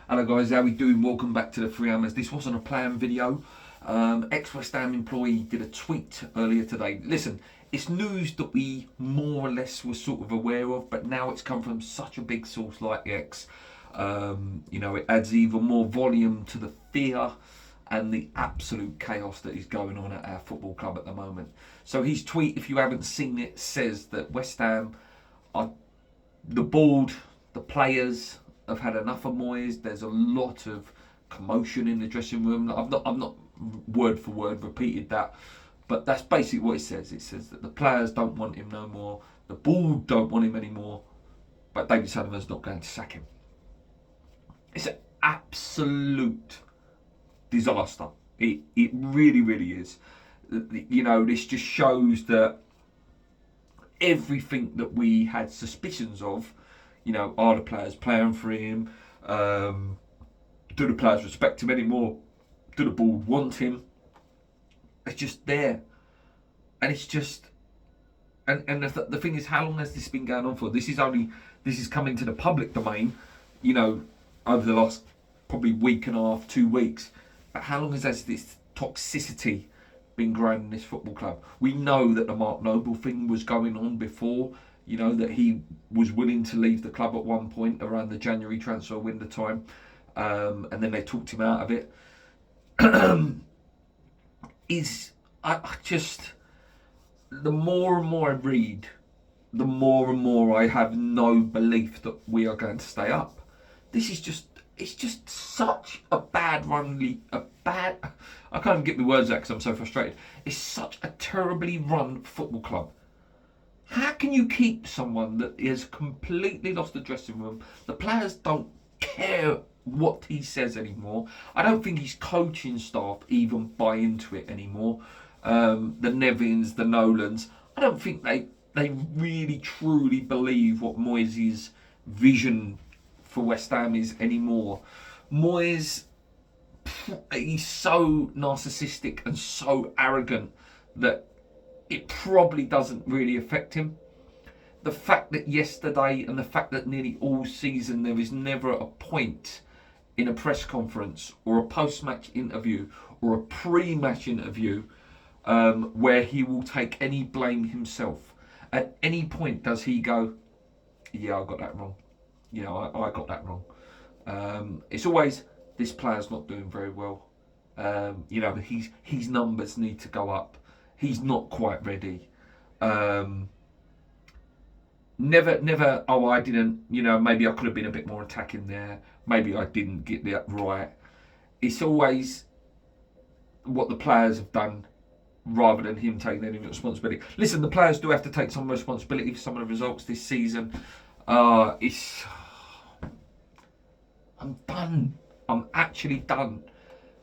Hello guys, how we doing? Welcome back to the Three Hammers. This wasn't a planned video. Ex-West Ham employee did a tweet earlier today. Listen, it's news that we more or less were sort of aware of, but now it's come from such a big source like X. It adds even more volume to the fear and the absolute chaos that is going on at our football club at the moment. So his tweet, if you haven't seen it, says that West Ham are the board, the players have had enough of Moyes. There's a lot of commotion in the dressing room. I've not word for word repeated that, but that's basically what it says. It says that the players don't want him no more, the board don't want him anymore, but David Sullivan's not going to sack him. It's an absolute disaster. It really, really is. This just shows that everything that we had suspicions of, are the players playing for him? Do the players respect him anymore? Do the board want him? It's just there. And it's just... And the thing is, how long has this been going on for? This is coming to the public domain, over the last probably week and a half, 2 weeks. But how long has this toxicity been growing in this football club? We know that the Mark Noble thing was going on before, that he was willing to leave the club at one point around the January transfer window time, and then they talked him out of it. The more and more I read, the more and more I have no belief that we are going to stay up. It's just such a bad run, I can't even get my words out because I'm so frustrated. It's such a terribly run football club. How can you keep someone that has completely lost the dressing room? The players don't care what he says anymore. I don't think his coaching staff even buy into it anymore. The Nevins, the Nolans, I don't think they really truly believe what Moyes' vision for West Ham is anymore. Moyes, he's so narcissistic and so arrogant that it probably doesn't really affect him. The fact that yesterday and the fact that nearly all season there is never a point in a press conference or a post-match interview or a pre-match interview where he will take any blame himself. At any point does he go, yeah, I got that wrong. I got that wrong. It's always, this player's not doing very well. His numbers need to go up. He's not quite ready. Never, I didn't, maybe I could have been a bit more attacking there. Maybe I didn't get that right. It's always what the players have done rather than him taking any responsibility. Listen, the players do have to take some responsibility for some of the results this season. I'm done. I'm actually done.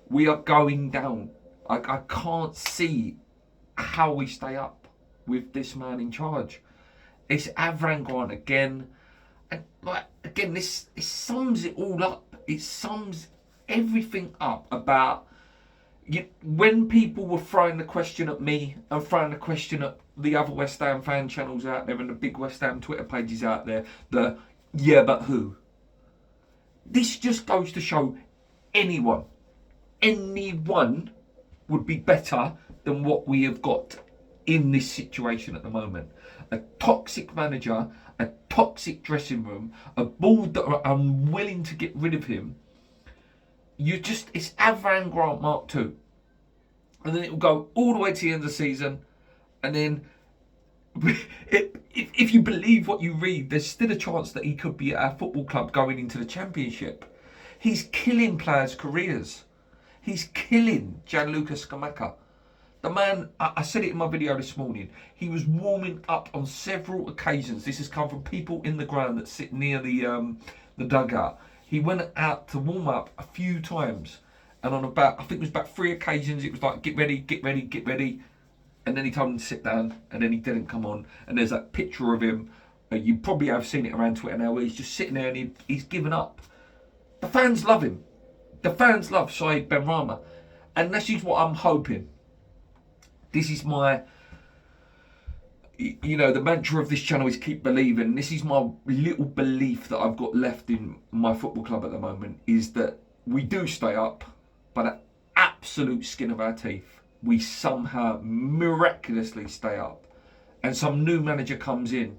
We are going down. I can't see how we stay up with this man in charge. It's Avram Grant again. And this sums it all up. It sums everything up about when people were throwing the question at me and throwing the question at the other West Ham fan channels out there and the big West Ham Twitter pages out there, yeah, but who? This just goes to show anyone would be better than what we have got in this situation at the moment. A toxic manager, a toxic dressing room, a board that are unwilling to get rid of him. It's Avram Grant Mark II. And then it will go all the way to the end of the season. And then, if you believe what you read, there's still a chance that he could be at our football club going into the Championship. He's killing players' careers. He's killing Gianluca Scamacca. The man, I said it in my video this morning, he was warming up on several occasions. This has come from people in the ground that sit near the dugout. He went out to warm up a few times. And on I think it was about 3 occasions, it was like, get ready, get ready, get ready. And then he told him to sit down, and then he didn't come on. And there's that picture of him, you probably have seen it around Twitter now, where he's just sitting there and he's given up. The fans love him. The fans love Said Benrahma. And this is what I'm hoping. This is my... you know, the mantra of this channel is keep believing. This is my little belief that I've got left in my football club at the moment, is that we do stay up, but at absolute skin of our teeth, we somehow miraculously stay up. And some new manager comes in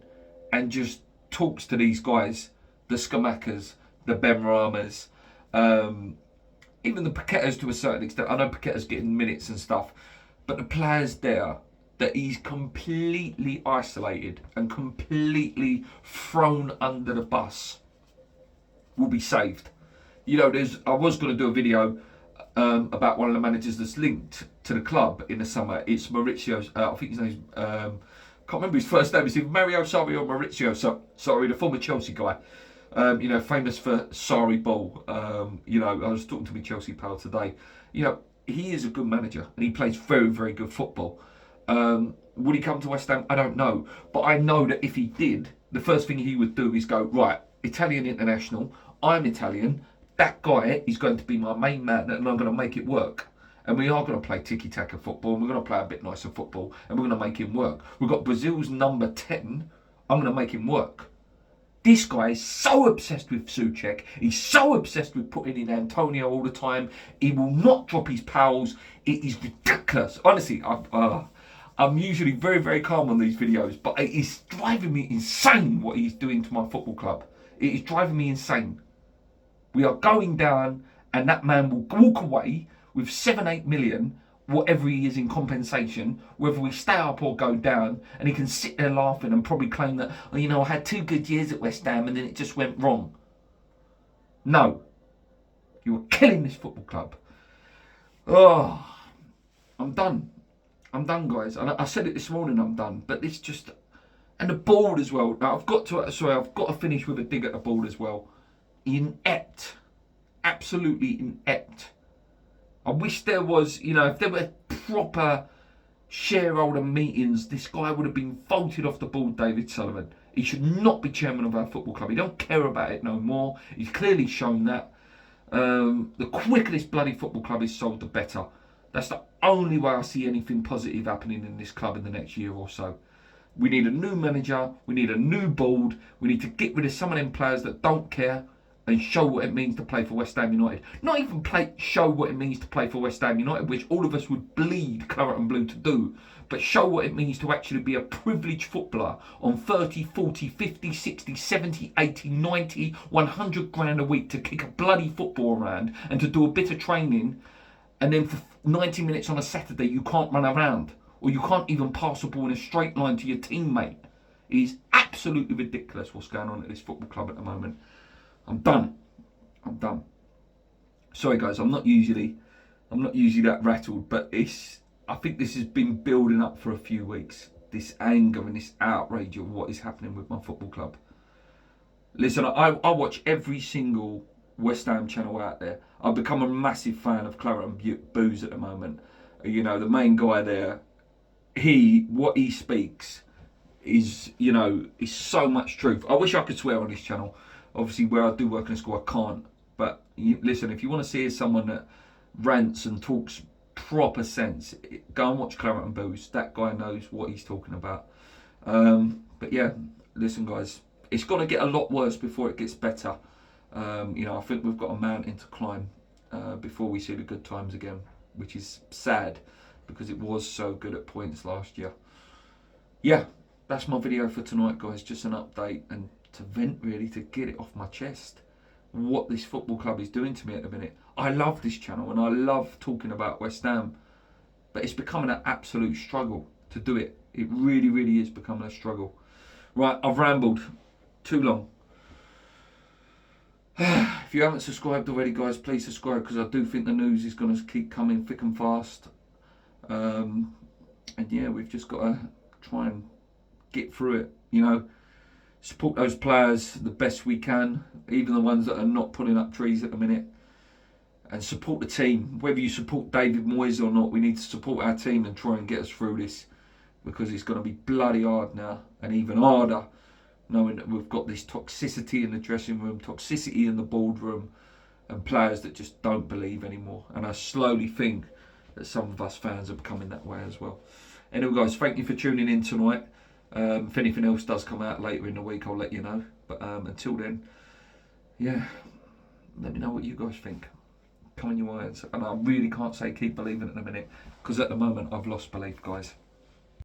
and just talks to these guys, the Skamakas, the Benramas, even the Paquetas to a certain extent. I know Paqueta's getting minutes and stuff, but the players there, that he's completely isolated and completely thrown under the bus, will be saved. You know, I was going to do a video about one of the managers that's linked to the club in the summer. It's Maurizio, I think his name's, can't remember his first name. It's either Mario Sarri or Maurizio Sarri, the former Chelsea guy. You know, famous for Sarri ball. You know, I was talking to my Chelsea pal today. You know, he is a good manager and he plays very, very good football. Would he come to West Ham? I don't know. But I know that if he did, the first thing he would do is go, right, Italian international, I'm Italian, that guy is going to be my main man and I'm going to make it work. And we are going to play tiki-taka football and we're going to play a bit nicer football and we're going to make him work. We've got Brazil's number 10, I'm going to make him work. This guy is so obsessed with Souček. He's so obsessed with putting in Antonio all the time. He will not drop his pals. It is ridiculous. Honestly, I'm usually very, very calm on these videos, but it is driving me insane what he's doing to my football club. It is driving me insane. We are going down, and that man will walk away with 7-8 million, whatever he is in compensation, whether we stay up or go down, and he can sit there laughing and probably claim that, oh, you know, I had 2 good years at West Ham and then it just went wrong. No. You are killing this football club. Oh, I'm done. I'm done, guys. And I said it this morning, I'm done. But this just... And the board as well. Now, I've got to finish with a dig at the board as well. Inept. Absolutely inept. I wish there was, you know, if there were proper shareholder meetings, this guy would have been voted off the board, David Sullivan. He should not be chairman of our football club. He don't care about it no more. He's clearly shown that. The quicker this bloody football club is sold, the better. That's the only way I see anything positive happening in this club in the next year or so. We need a new manager. We need a new board. We need to get rid of some of them players that don't care and show what it means to play for West Ham United. Not even show what it means to play for West Ham United, which all of us would bleed claret and blue to do, but show what it means to actually be a privileged footballer on 30, 40, 50, 60, 70, 80, 90, 100 grand a week to kick a bloody football around and to do a bit of training, and then for 90 minutes on a Saturday you can't run around or you can't even pass a ball in a straight line to your teammate. It is absolutely ridiculous what's going on at this football club at the moment. I'm done. Sorry guys, I'm not usually that rattled, but I think this has been building up for a few weeks. This anger and this outrage of what is happening with my football club. Listen, I watch every single West Ham channel out there. I've become a massive fan of Claret and Booze at the moment. You know, the main guy there, what he speaks is, you know, is so much truth. I wish I could swear on this channel. Obviously, where I do work in a school, I can't. But listen, if you want to see someone that rants and talks proper sense, go and watch Claret and Booze. That guy knows what he's talking about. But yeah, listen, guys, it's going to get a lot worse before it gets better. You know, I think we've got a mountain to climb before we see the good times again, which is sad because it was so good at points last year. Yeah, that's my video for tonight, guys. Just an update and to vent, really, to get it off my chest what this football club is doing to me at the minute. I love this channel and I love talking about West Ham, but it's becoming an absolute struggle to do it. It really, really is becoming a struggle. Right, I've rambled too long. If you haven't subscribed already, guys, please subscribe, because I do think the news is going to keep coming thick and fast. And yeah, we've just got to try and get through it, you know. Support those players the best we can, even the ones that are not pulling up trees at the minute. And support the team. Whether you support David Moyes or not, we need to support our team and try and get us through this, because it's going to be bloody hard now, and even harder knowing that we've got this toxicity in the dressing room, toxicity in the boardroom, and players that just don't believe anymore. And I slowly think that some of us fans are becoming that way as well. Anyway, guys, thank you for tuning in tonight. If anything else does come out later in the week, I'll let you know. But until then, yeah, let me know what you guys think. Come on, your irons. And I really can't say keep believing at the minute, because at the moment I've lost belief, guys.